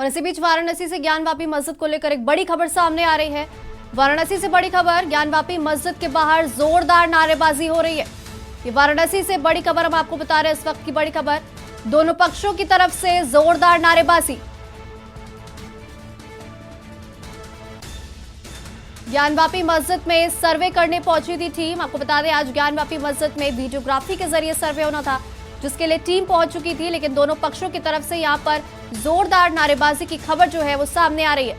और इसी बीच वाराणसी से ज्ञानवापी मस्जिद को लेकर एक बड़ी खबर सामने आ रही है। वाराणसी से बड़ी खबर, ज्ञानवापी मस्जिद के बाहर जोरदार नारेबाजी हो रही है। ये वाराणसी से बड़ी खबर हम आपको बता रहे हैं। इस वक्त की बड़ी खबर, दोनों पक्षों की तरफ से जोरदार नारेबाजी। ज्ञानवापी मस्जिद में सर्वे करने पहुंची थी टीम। आपको बता दें, आज ज्ञानवापी मस्जिद में वीडियोग्राफी के जरिए सर्वे होना था, जिसके लिए टीम पहुंच चुकी थी, लेकिन दोनों पक्षों की तरफ से यहां पर जोरदार नारेबाजी की खबर जो है वो सामने आ रही है।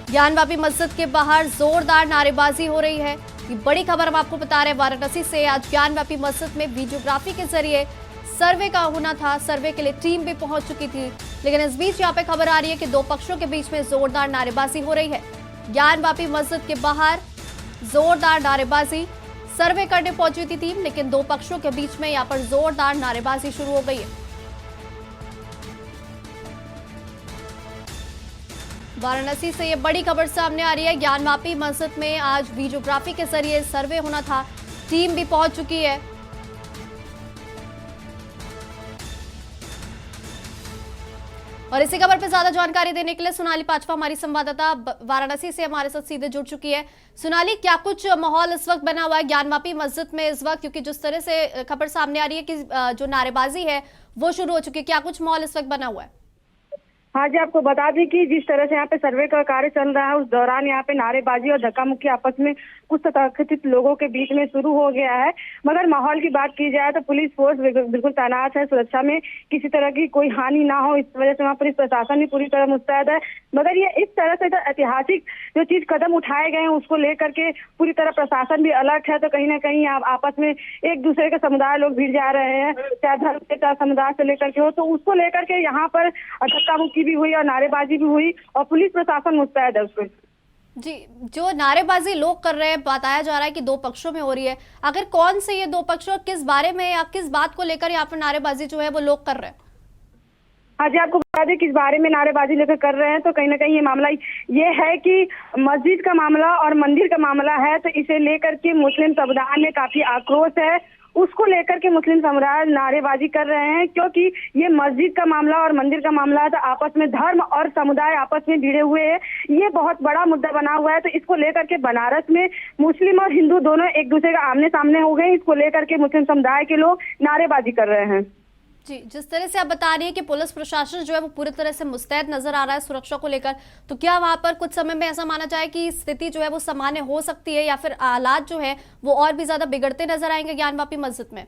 ज्ञानवापी मस्जिद के बाहर जोरदार नारेबाजी हो रही है। ये बड़ी खबर हम आपको बता रहे हैं वाराणसी से। आज ज्ञानवापी मस्जिद में वीडियोग्राफी के जरिए सर्वे का होना था, सर्वे के लिए टीम भी पहुंच चुकी थी, लेकिन इस बीच यहाँ पे खबर आ रही है कि दो पक्षों के बीच में जोरदार नारेबाजी हो रही है। ज्ञानवापी मस्जिद के बाहर जोरदार नारेबाजी, सर्वे करने पहुंची थी टीम, लेकिन दो पक्षों के बीच में यहाँ पर जोरदार नारेबाजी शुरू हो गई है। वाराणसी से ये बड़ी खबर सामने आ रही है। ज्ञानवापी मस्जिद में आज वीडियोग्राफी के जरिए सर्वे होना था, टीम भी पहुंच चुकी है। और इसी खबर पे ज्यादा जानकारी देने के लिए सोनाली पाचवा हमारी संवाददाता वाराणसी से हमारे साथ सीधे जुड़ चुकी है। सोनाली, क्या कुछ माहौल इस वक्त बना हुआ है ज्ञानवापी मस्जिद में इस वक्त, क्योंकि जिस तरह से खबर सामने आ रही है कि जो नारेबाजी है वो शुरू हो चुकी है, क्या कुछ माहौल इस वक्त बना हुआ है? हाँ जी, आपको बता दें कि जिस तरह से यहाँ पे सर्वे का कार्य चल रहा है, उस दौरान यहाँ पे नारेबाजी और धक्का मुक्की आपस में कुछ तथाकथित लोगों के बीच में शुरू हो गया है। मगर माहौल की बात की जाए तो पुलिस फोर्स बिल्कुल तैनात है, सुरक्षा में किसी तरह की कोई हानि ना हो, इस वजह से वहाँ पुलिस प्रशासन भी पूरी तरह मुस्तैद है। मगर ये इस तरह से ऐतिहासिक जो चीज कदम उठाए गए हैं उसको लेकर के पूरी तरह प्रशासन भी अलर्ट है। तो कहीं ना कहीं आपस में एक दूसरे के समुदाय लोग भिड़ जा रहे हैं, चाहे धर्म के चाहे समुदाय से लेकर के हो, तो उसको लेकर के यहाँ पर धक्का मुक्की भी हुई और नारेबाजी भी हुई और पुलिस प्रशासन मुस्तैद है उस पर। जी, जो नारेबाजी लोग कर रहे हैं, बताया जा रहा है कि दो पक्षों में हो रही है। आखिर कौन से ये दो पक्ष और किस बारे में या किस बात को लेकर यहाँ पर नारेबाजी जो है वो लोग कर रहे हैं? हाँ जी, आपको बता दें किस बारे में नारेबाजी लेकर कर रहे हैं। तो कहीं ना कहीं ये मामला ये है कि मस्जिद का मामला और मंदिर का मामला है, तो इसे लेकर के मुस्लिम समुदाय में काफी आक्रोश है। उसको लेकर के मुस्लिम समुदाय नारेबाजी कर रहे हैं, क्योंकि ये मस्जिद का मामला और मंदिर का मामला है, तो आपस में धर्म और समुदाय आपस में भिड़े हुए हैं। ये बहुत बड़ा मुद्दा बना हुआ है। तो इसको लेकर के बनारस में मुस्लिम और हिंदू दोनों एक दूसरे का आमने सामने हो गए। इसको लेकर के मुस्लिम समुदाय के लोग नारेबाजी कर रहे हैं। जी, जिस तरह से आप बता रही हैं कि पुलिस प्रशासन जो है वो पूरी तरह से मुस्तैद नजर आ रहा है सुरक्षा को लेकर, तो क्या वहां पर कुछ समय में ऐसा माना जाए कि स्थिति जो है वो सामान्य हो सकती है या फिर हालात जो है वो और भी ज्यादा बिगड़ते नजर आएंगे ज्ञानवापी मस्जिद में?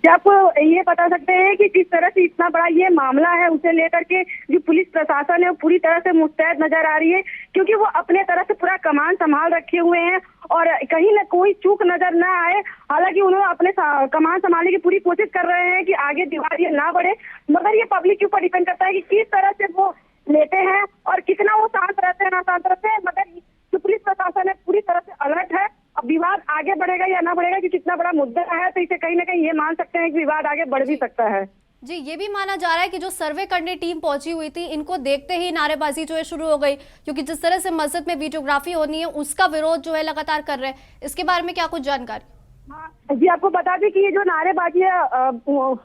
क्या आपको ये बता सकते हैं कि किस तरह से इतना बड़ा ये मामला है, उसे लेकर के जो पुलिस प्रशासन है वो पूरी तरह से मुस्तैद नजर आ रही है, क्योंकि वो अपने तरफ से पूरा कमान संभाल रखे हुए हैं और कहीं ना कोई चूक नजर ना आए। हालांकि उन्होंने अपने कमान संभालने की पूरी कोशिश कर रहे हैं कि आगे दीवार ये ना बढ़े, मगर ये पब्लिक के ऊपर डिपेंड करता है कि किस तरह से वो लेते हैं और कितना वो शांत रहते हैं ना शांत रहते हैं। मगर जो पुलिस प्रशासन है पूरी तरह से अलर्ट है। अब विवाद आगे बढ़ेगा या ना बढ़ेगा, कि कितना बड़ा मुद्दा है, तो इसे कहीं ना कहीं ये मान सकते हैं कि विवाद आगे बढ़ भी सकता है। जी, ये भी माना जा रहा है कि जो सर्वे करने टीम पहुंची हुई थी, इनको देखते ही नारेबाजी जो है शुरू हो गई, क्योंकि जिस तरह से मस्जिद में वीडियोग्राफी होनी है उसका विरोध जो है लगातार कर रहे हैं। इसके बारे में क्या कुछ जानकारी? हाँ जी, आपको बता दें कि ये जो नारेबाजी है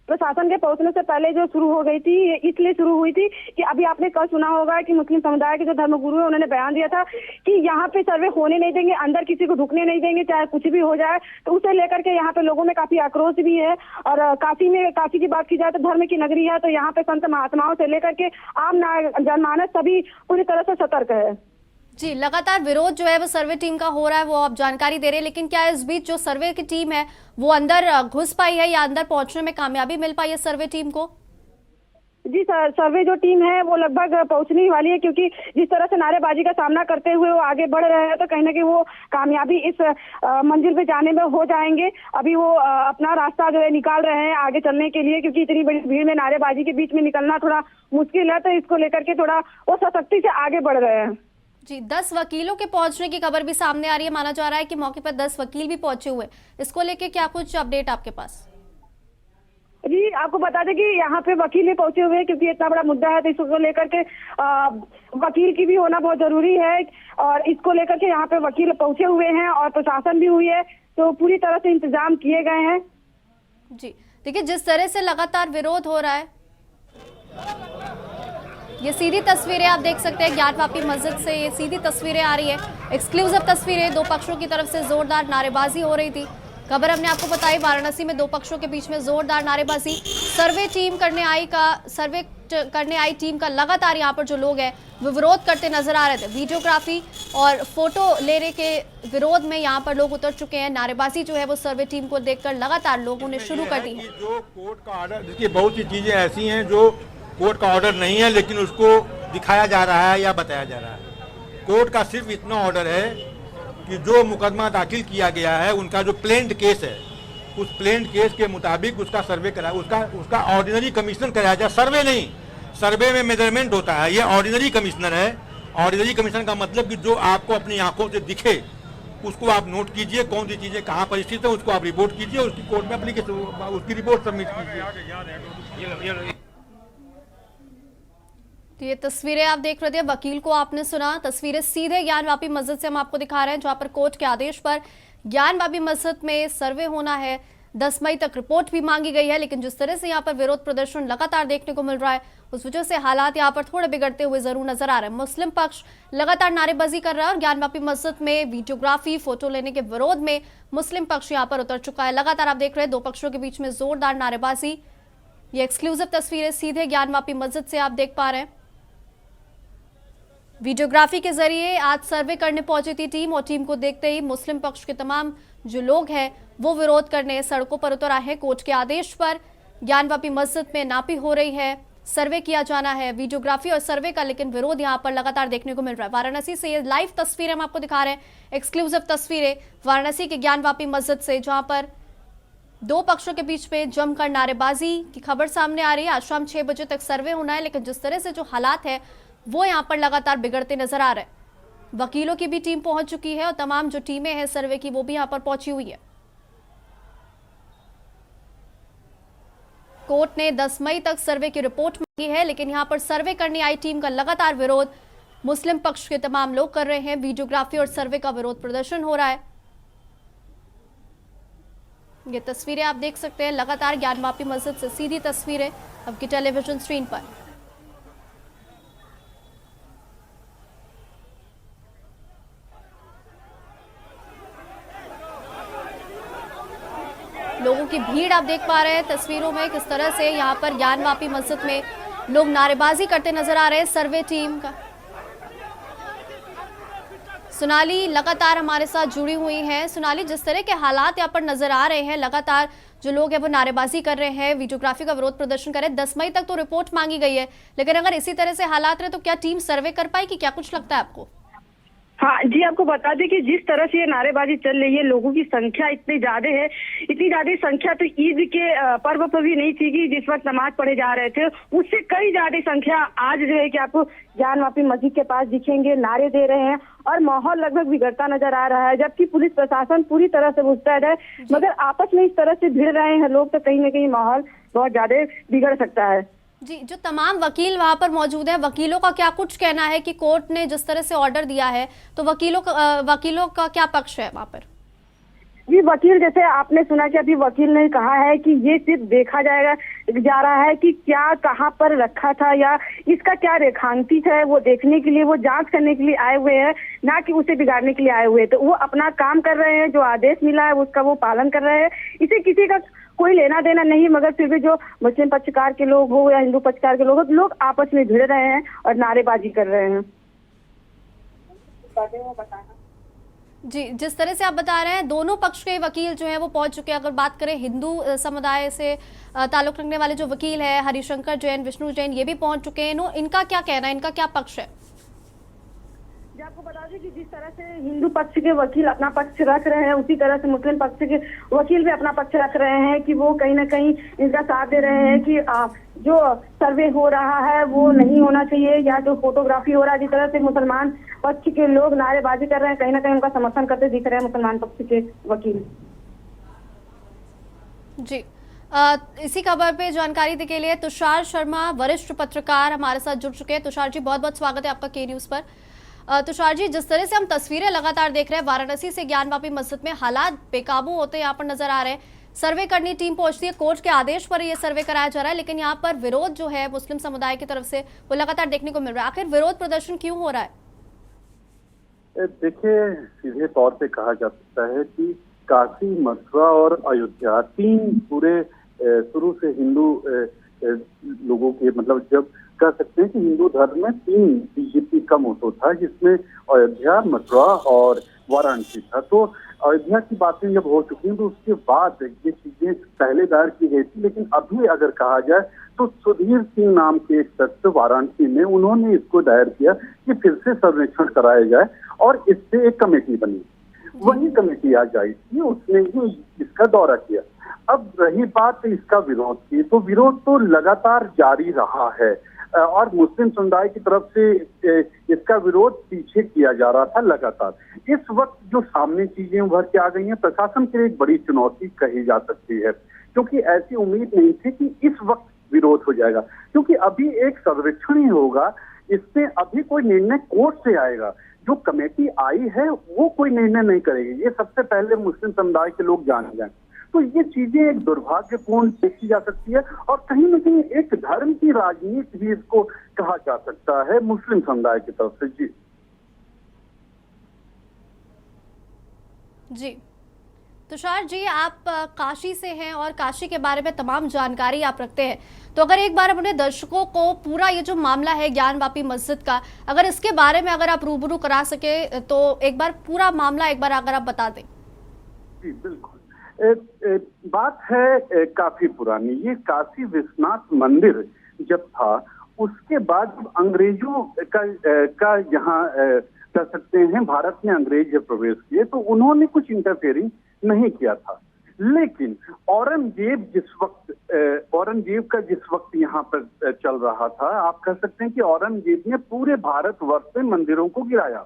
प्रशासन के पहुंचने से पहले जो शुरू हो गई थी, ये इसलिए शुरू हुई थी कि अभी आपने कल सुना होगा कि मुस्लिम समुदाय के जो धर्मगुरु है उन्होंने बयान दिया था कि यहाँ पे सर्वे होने नहीं देंगे, अंदर किसी को ढुकने नहीं देंगे, चाहे कुछ भी हो जाए। तो उसे लेकर के यहाँ पे लोगों में काफी आक्रोश भी है। और काशी की बात की जाए तो धर्म की नगरी है, तो यहाँ पे संत महात्माओं से लेकर के आम जनमानस सभी पूरी तरह से सतर्क है। जी, लगातार विरोध जो है वो सर्वे टीम का हो रहा है, वो आप जानकारी दे रहे हैं, लेकिन क्या इस बीच जो सर्वे की टीम है वो अंदर घुस पाई है या अंदर पहुंचने में कामयाबी मिल पाई है सर्वे टीम को? जी सर, सर्वे जो टीम है वो लगभग पहुंचने ही वाली है, क्योंकि जिस तरह से नारेबाजी का सामना करते हुए वो आगे बढ़ रहे हैं, तो कहीं ना कहीं वो कामयाबी इस मंजिल पे जाने में हो जाएंगे। अभी वो अपना रास्ता जो है निकाल रहे हैं आगे चलने के लिए, क्योंकि इतनी बड़ी भीड़ में नारेबाजी के बीच में निकलना थोड़ा मुश्किल है। तो इसको लेकर के थोड़ा वो सशक्ति से आगे बढ़ रहे हैं। जी, 10 वकीलों के पहुंचने की खबर भी सामने आ रही है। माना जा रहा है कि मौके पर 10 वकील भी पहुंचे हुए। इसको लेके क्या कुछ अपडेट आपके पास? जी, आपको बता दें कि यहाँ पे वकील भी पहुंचे हुए हैं, क्योंकि इतना बड़ा मुद्दा है, तो इसको लेकर के वकील की भी होना बहुत जरूरी है। और इसको लेकर के यहाँ पे वकील पहुंचे हुए हैं और प्रशासन भी हुई है, तो पूरी तरह से इंतजाम किए गए हैं। जी, देखिए, जिस तरह से लगातार विरोध हो रहा है, ये सीधी तस्वीरें आप देख सकते हैं ज्ञानवापी मस्जिद से, ये सीधी तस्वीरें आ रही है, एक्सक्लूसिव तस्वीरें। दो पक्षों की तरफ से जोरदार नारेबाजी हो रही थी। खबर हमने आपको बताई, वाराणसी में दो पक्षों के बीच में जोरदार नारेबाजी। सर्वे करने आई टीम का लगातार यहाँ पर जो लोग हैं वो विरोध करते नजर आ रहे थे। वीडियोग्राफी और फोटो लेने के विरोध में यहाँ पर लोग उतर चुके हैं। नारेबाजी जो है वो सर्वे टीम को देखकर लगातार लोगों ने शुरू कर दी है। जो कोर्ट का ऑर्डर, देखिए बहुत सी चीजें ऐसी हैं जो कोर्ट का ऑर्डर नहीं है लेकिन उसको दिखाया जा रहा है या बताया जा रहा है। कोर्ट का सिर्फ इतना ऑर्डर है कि जो मुकदमा दाखिल किया गया है, उनका जो प्लेन्ड केस है, उस प्लेन्ड केस के मुताबिक उसका सर्वे करा, उसका ऑर्डिनरी कमीशन कराया जाए। सर्वे नहीं, सर्वे में मेजरमेंट होता है, ये ऑर्डिनरी कमिश्नर है। ऑर्डिनरी कमीशन का मतलब कि जो आपको अपनी आंखों से दिखे उसको आप नोट कीजिए, कौन सी चीजें कहाँ पर स्थित है उसको आप रिपोर्ट कीजिए, उसकी कोर्ट में एप्लीकेशन, उसकी रिपोर्ट सबमिट कीजिए। तो ये तस्वीरें आप देख रहे थे, वकील को आपने सुना। तस्वीरें सीधे ज्ञानवापी मस्जिद से हम आपको दिखा रहे हैं, जहां पर कोर्ट के आदेश पर ज्ञानवापी मस्जिद में सर्वे होना है। 10 मई तक रिपोर्ट भी मांगी गई है, लेकिन जिस तरह से यहाँ पर विरोध प्रदर्शन लगातार देखने को मिल रहा है, उस वजह से हालात यहाँ पर थोड़े बिगड़ते हुए जरूर नजर आ रहे हैं। मुस्लिम पक्ष लगातार नारेबाजी कर रहा है और ज्ञानवापी मस्जिद में वीडियोग्राफी, फोटो लेने के विरोध में मुस्लिम पक्ष यहाँ पर उतर चुका है। लगातार आप देख रहे हैं दो पक्षों के बीच में जोरदार नारेबाजी। ये एक्सक्लूसिव तस्वीरें सीधे ज्ञानवापी मस्जिद से आप देख पा रहे हैं। वीडियोग्राफी के जरिए आज सर्वे करने पहुंची थी टीम, और टीम को देखते ही मुस्लिम पक्ष के तमाम जो लोग हैं वो विरोध करने सड़कों पर उतर आए हैं। कोर्ट के आदेश पर ज्ञानवापी मस्जिद में नापी हो रही है, सर्वे किया जाना है, वीडियोग्राफी और सर्वे का लेकिन विरोध यहां पर लगातार देखने को मिल रहा है। वाराणसी से ये लाइव तस्वीरें हम आपको दिखा रहे हैं, एक्सक्लूसिव तस्वीरें वाराणसी के ज्ञानवापी मस्जिद से, जहां पर दो पक्षों के बीच में जमकर नारेबाजी की खबर सामने आ रही है। आज शाम 6 बजे तक सर्वे होना है, लेकिन जिस तरह से जो हालात है वो यहाँ पर लगातार बिगड़ते नजर आ रहे हैं। वकीलों की भी टीम पहुंच चुकी है और तमाम जो टीमें हैं सर्वे की वो भी यहाँ पर पहुंची हुई है। कोर्ट ने 10 मई तक सर्वे की रिपोर्ट मांगी है, लेकिन यहाँ पर सर्वे करने आई टीम का लगातार विरोध मुस्लिम पक्ष के तमाम लोग कर रहे हैं। वीडियोग्राफी और सर्वे का विरोध प्रदर्शन हो रहा है। ये तस्वीरें आप देख सकते हैं लगातार ज्ञानवापी मस्जिद से सीधी तस्वीरें आपकी टेलीविजन स्क्रीन पर। लोगों की भीड़ आप देख पा रहे हैं तस्वीरों में, किस तरह से यहाँ पर ज्ञानवापी मस्जिद में लोग नारेबाजी करते नजर आ रहे हैं। सर्वे टीम का सोनाली लगातार हमारे साथ जुड़ी हुई हैं। सोनाली, जिस तरह के हालात यहाँ पर नजर आ रहे हैं, लगातार जो लोग हैं वो नारेबाजी कर रहे हैं, वीडियोग्राफी का विरोध प्रदर्शन कर रहे हैं। 10 मई तक तो रिपोर्ट मांगी गई है, लेकिन अगर इसी तरह से हालात रहे तो क्या टीम सर्वे कर पाएगी? क्या कुछ लगता है आपको? हाँ जी, आपको बता दें कि जिस तरह से ये नारेबाजी चल रही है, लोगों की संख्या इतनी ज्यादा है, इतनी ज्यादा संख्या तो ईद के पर्व पर भी नहीं थी कि जिस वक्त नमाज पढ़े जा रहे थे, उससे कई ज्यादा संख्या आज जो है कि आपको ज्ञानवापी मस्जिद के पास दिखेंगे, नारे दे रहे हैं और माहौल लगभग बिगड़ता नजर आ रहा है। जबकि पुलिस प्रशासन पूरी तरह से मुस्तैद है, मगर आपस में इस तरह से भिड़ रहे हैं लोग तो कहीं ना कहीं माहौल बहुत ज्यादा बिगड़ सकता है। जी, जो तमाम वकील वहां पर मौजूद हैं, वकीलों का क्या कुछ कहना है कि कोर्ट ने जिस तरह से ऑर्डर दिया है, तो वकीलों का क्या पक्ष है वहां पर? जी, वकील जैसे आपने सुना कि अभी वकील ने कहा है कि ये सिर्फ देखा जा रहा है कि क्या कहाँ पर रखा था या इसका क्या रेखांकित है, वो देखने के लिए, वो जांच करने के लिए आए हुए हैं, ना कि उसे बिगाड़ने के लिए आए हुए हैं। तो वो अपना काम कर रहे हैं, जो आदेश मिला है उसका वो पालन कर रहे हैं। इसे किसी का कोई लेना देना नहीं, मगर फिर भी जो मुस्लिम पक्षकार के लोग हो या हिंदू पक्षकार के लोग हो, लोग आपस में भिड़ रहे हैं और नारेबाजी कर रहे हैं। जी, जिस तरह से आप बता रहे हैं, दोनों पक्ष के वकील जो हैं वो पहुंच चुके हैं। अगर बात करें हिंदू समुदाय से ताल्लुक रखने वाले जो वकील है, हरिशंकर जैन, विष्णु जैन, ये भी पहुंच चुके हैं। इनका क्या कहना है, इनका क्या पक्ष है? आपको बता दें कि जिस तरह से हिंदू पक्ष के वकील अपना पक्ष रख रहे हैं, उसी तरह से मुस्लिम पक्ष के वकील भी अपना पक्ष रख रहे हैं कि वो कहीं ना कहीं इनका साथ दे रहे हैं कि जो सर्वे हो रहा है वो नहीं होना चाहिए, या जो फोटोग्राफी हो रहा है, जिस तरह से मुसलमान पक्ष के लोग नारेबाजी कर रहे हैं, कहीं ना कहीं उनका समर्थन करते दिख रहे हैं मुसलमान पक्ष के वकील। जी, इसी खबर पे जानकारी देने के लिए तुषार शर्मा, वरिष्ठ पत्रकार, हमारे साथ जुड़ चुके हैं। तुषार जी, बहुत बहुत स्वागत है आपका के न्यूज पर। तुषार जी, जिस तरह से हम तस्वीरें लगातार देख रहे हैं, वाराणसी से ज्ञानवापी मस्जिद में हालात बेकाबू होते यहाँ पर नजर आ रहे हैं, सर्वे करनी टीम पहुंचती है, कोर्ट के आदेश पर यह सर्वे कराया जा रहा है, लेकिन यहाँ पर विरोध जो है मुस्लिम समुदाय की तरफ से वो लगातार देखने को मिल रहा है। आखिर विरोध प्रदर्शन क्यों हो रहा है? देखिए, सीधे तौर पे कहा जा सकता है कि काशी, मथुरा और अयोध्या तीन पूरे शुरू से हिंदू लोगों के, मतलब जब कह सकते हैं कि हिंदू धर्म में तीन बीजेपी का मोटो था, जिसमें अयोध्या, मथुरा और वाराणसी था। तो अयोध्या की बातें जब हो चुकी हैं तो उसके बाद ये चीजें पहले दायर की गई थी, लेकिन अभी अगर कहा जाए तो सुधीर सिंह नाम के एक शख्स वाराणसी में, उन्होंने इसको दायर किया कि फिर से सर्वेक्षण कराया जाए और इससे एक कमेटी बनी। वही कमेटी आज आई थी, उसने ही इसका दौरा किया। अब रही बात इसका विरोध की, तो विरोध तो लगातार जारी रहा है और मुस्लिम समुदाय की तरफ से इसका विरोध पीछे किया जा रहा था लगातार। इस वक्त जो सामने चीजें उभर के आ गई हैं, प्रशासन के लिए एक बड़ी चुनौती कही जा सकती है, क्योंकि ऐसी उम्मीद नहीं थी कि इस वक्त विरोध हो जाएगा, क्योंकि अभी एक सर्वेक्षण ही होगा, इसमें अभी कोई निर्णय कोर्ट से आएगा। जो कमेटी आई है वो कोई निर्णय नहीं करेगी, ये सबसे पहले मुस्लिम समुदाय के लोग जान जाएं। तो ये चीजें एक दुर्भाग्यपूर्ण देखी जा सकती है और कहीं न कहीं एक धर्म की राजनीति भी इसको कहा जा सकता है मुस्लिम समुदाय की तरफ से। जी तुषार जी, आप काशी से हैं और काशी के बारे में तमाम जानकारी आप रखते हैं, तो अगर एक बार अपने दर्शकों को पूरा ये जो मामला है ज्ञानवापी मस्जिद का, अगर इसके बारे में अगर आप रूबरू करा सके तो एक बार पूरा मामला एक बार अगर आप बता दें। जी बिल्कुल। बात है काफी पुरानी। ये काशी विश्वनाथ मंदिर जब था, उसके बाद अंग्रेजों का यहाँ कह सकते हैं भारत में अंग्रेज जब प्रवेश किए तो उन्होंने कुछ इंटरफेयरिंग नहीं किया था, लेकिन औरंगजेब का जिस वक्त यहाँ पर चल रहा था, आप कह सकते हैं कि औरंगजेब ने पूरे भारतवर्ष में मंदिरों को गिराया।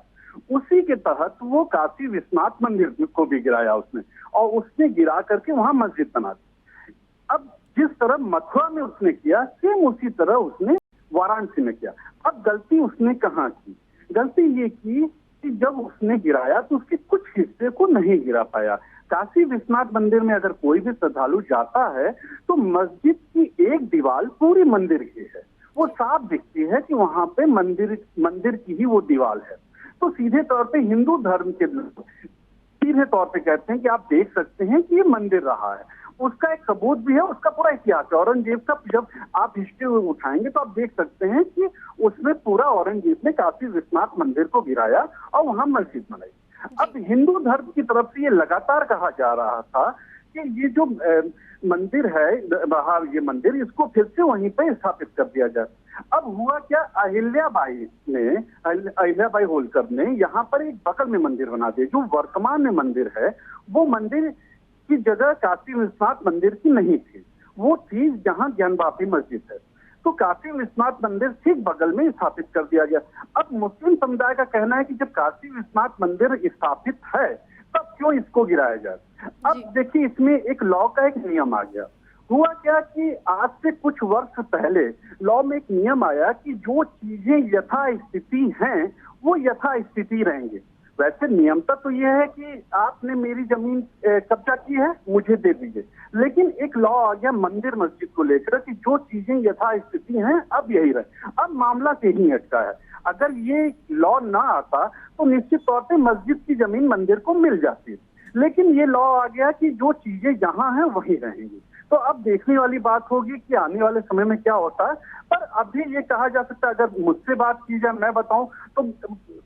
उसी के तहत वो काशी विश्वनाथ मंदिर को भी गिराया उसने, और उसने गिरा करके वहां मस्जिद बना दी। अब जिस तरह मथुरा में उसने किया, सेम उसी तरह उसने वाराणसी में किया। अब गलती उसने कहाँ की? गलती ये की कि जब उसने गिराया तो उसके कुछ हिस्से को नहीं गिरा पाया। काशी विश्वनाथ मंदिर में अगर कोई भी श्रद्धालु जाता है तो मस्जिद की एक दीवार पूरी मंदिर की है, वो साफ दिखती है कि वहां पे मंदिर की ही वो दीवार है। तो सीधे तौर पे हिंदू धर्म के लोग सीधे तौर पे कहते हैं कि आप देख सकते हैं कि ये मंदिर रहा है। उसका एक सबूत भी है, उसका पूरा इतिहास है। औरंगजेब का जब आप हिस्ट्री उठाएंगे तो आप देख सकते हैं कि उसमें पूरा औरंगजेब ने काशी विश्वनाथ मंदिर को गिराया और वहां मस्जिद बनाई। अब हिंदू धर्म की तरफ से ये लगातार कहा जा रहा था कि ये जो मंदिर है, ये मंदिर, इसको फिर से वहीं पे स्थापित कर दिया जाए। अब हुआ क्या, अहिल्याबाई होलकर ने यहाँ पर एक बगल में मंदिर बना दिया। जो वर्तमान में मंदिर है वो मंदिर की जगह काशी विश्वनाथ मंदिर की नहीं थी, वो थी जहाँ ज्ञानवापी मस्जिद है। तो काशी विश्वनाथ मंदिर ठीक बगल में स्थापित कर दिया गया। अब मुस्लिम समुदाय का कहना है कि जब काशी विश्वनाथ मंदिर स्थापित है तब क्यों इसको गिराया जाए। अब देखिए, इसमें एक लॉ का एक नियम आ गया। हुआ क्या कि आज से कुछ वर्ष पहले लॉ में एक नियम आया कि जो चीजें यथास्थिति हैं वो यथास्थिति रहेंगे। वैसे नियमता तो ये है कि आपने मेरी जमीन कब्जा की है, मुझे दे दीजिए, लेकिन एक लॉ आ गया मंदिर मस्जिद को लेकर कि जो चीजें यथास्थिति हैं अब यही रहे। अब मामला यही अटका है। अगर ये लॉ ना आता तो निश्चित तौर पे मस्जिद की जमीन मंदिर को मिल जाती, लेकिन ये लॉ आ गया कि जो चीजें यहाँ हैं वही रहेंगी। तो अब देखने वाली बात होगी कि आने वाले समय में क्या होता है। पर अभी ये कहा जा सकता है, अगर मुझसे बात की जाए, मैं बताऊं तो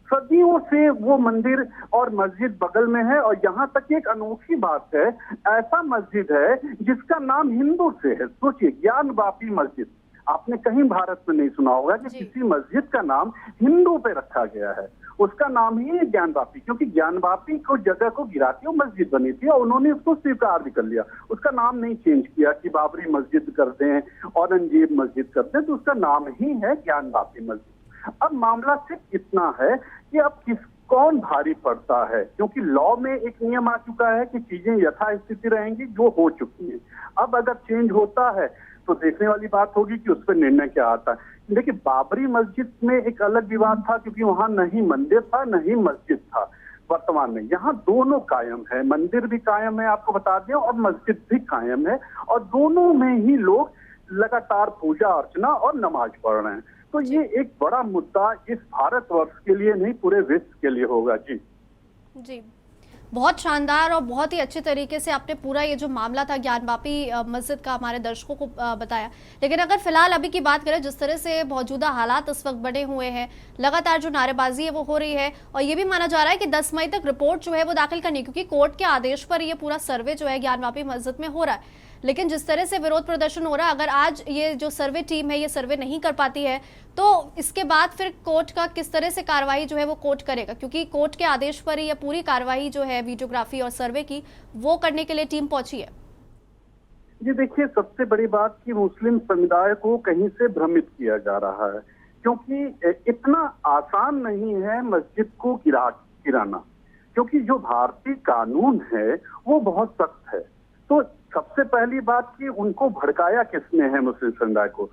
सदियों से वो मंदिर और मस्जिद बगल में है। और यहाँ तक एक अनोखी बात है, ऐसा मस्जिद है जिसका नाम हिंदू से है। सोचिए, ज्ञानवापी मस्जिद, आपने कहीं भारत में नहीं सुना होगा कि किसी मस्जिद का नाम हिंदू पे रखा गया है। उसका नाम ही है ज्ञानवापी, क्योंकि ज्ञानवापी को जगह को गिरा के वो मस्जिद बनी थी और उन्होंने उसको स्वीकार भी कर लिया। उसका नाम नहीं चेंज किया कि बाबरी मस्जिद कर दें, औरंगजेब मस्जिद कर दें, तो उसका नाम ही है ज्ञानवापी मस्जिद। अब मामला सिर्फ इतना है कि अब कौन भारी पड़ता है, क्योंकि लॉ में एक नियम आ चुका है कि चीजें यथास्थिति रहेंगी जो हो चुकी है। अब अगर चेंज होता है तो देखने वाली बात होगी कि उस पर निर्णय क्या आता है। देखिए, बाबरी मस्जिद में एक अलग विवाद था, क्योंकि वहां नहीं मंदिर था नहीं मस्जिद था। वर्तमान में यहाँ दोनों कायम है, मंदिर भी कायम है आपको बता दें और मस्जिद भी कायम है, और दोनों में ही लोग लगातार पूजा अर्चना और नमाज पढ़ रहे हैं। तो ये एक बड़ा मुद्दा इस भारतवर्ष के लिए नहीं पूरे विश्व के लिए होगा। जी जी, बहुत शानदार और बहुत ही अच्छे तरीके से आपने पूरा ये जो मामला था ज्ञानवापी मस्जिद का हमारे दर्शकों को बताया। लेकिन अगर फिलहाल अभी की बात करें, जिस तरह से मौजूदा हालात इस वक्त बने हुए हैं, लगातार जो नारेबाजी है वो हो रही है, और ये भी माना जा रहा है कि 10 मई तक रिपोर्ट जो है वो दाखिल करनी है, क्योंकि कोर्ट के आदेश पर ये पूरा सर्वे जो है ज्ञानवापी मस्जिद में हो रहा है। लेकिन जिस तरह से विरोध प्रदर्शन हो रहा है, अगर आज ये जो सर्वे टीम है ये सर्वे नहीं कर पाती है, तो इसके बाद फिर कोर्ट का किस तरह से कार्रवाई जो है वो कोर्ट करेगा, क्योंकि कोर्ट के आदेश पर ही ये पूरी कार्रवाई जो है वीडियोग्राफी और सर्वे की वो करने के लिए टीम पहुंची है। जी देखिए, सबसे बड़ी बात कि मुस्लिम समुदाय को कहीं से भ्रमित किया जा रहा है, क्योंकि इतना आसान नहीं है मस्जिद को गिराना, क्योंकि जो भारतीय कानून है वो बहुत सख्त है। तो सबसे पहली बात कि उनको भड़काया किसने है मुस्लिम समुदाय को।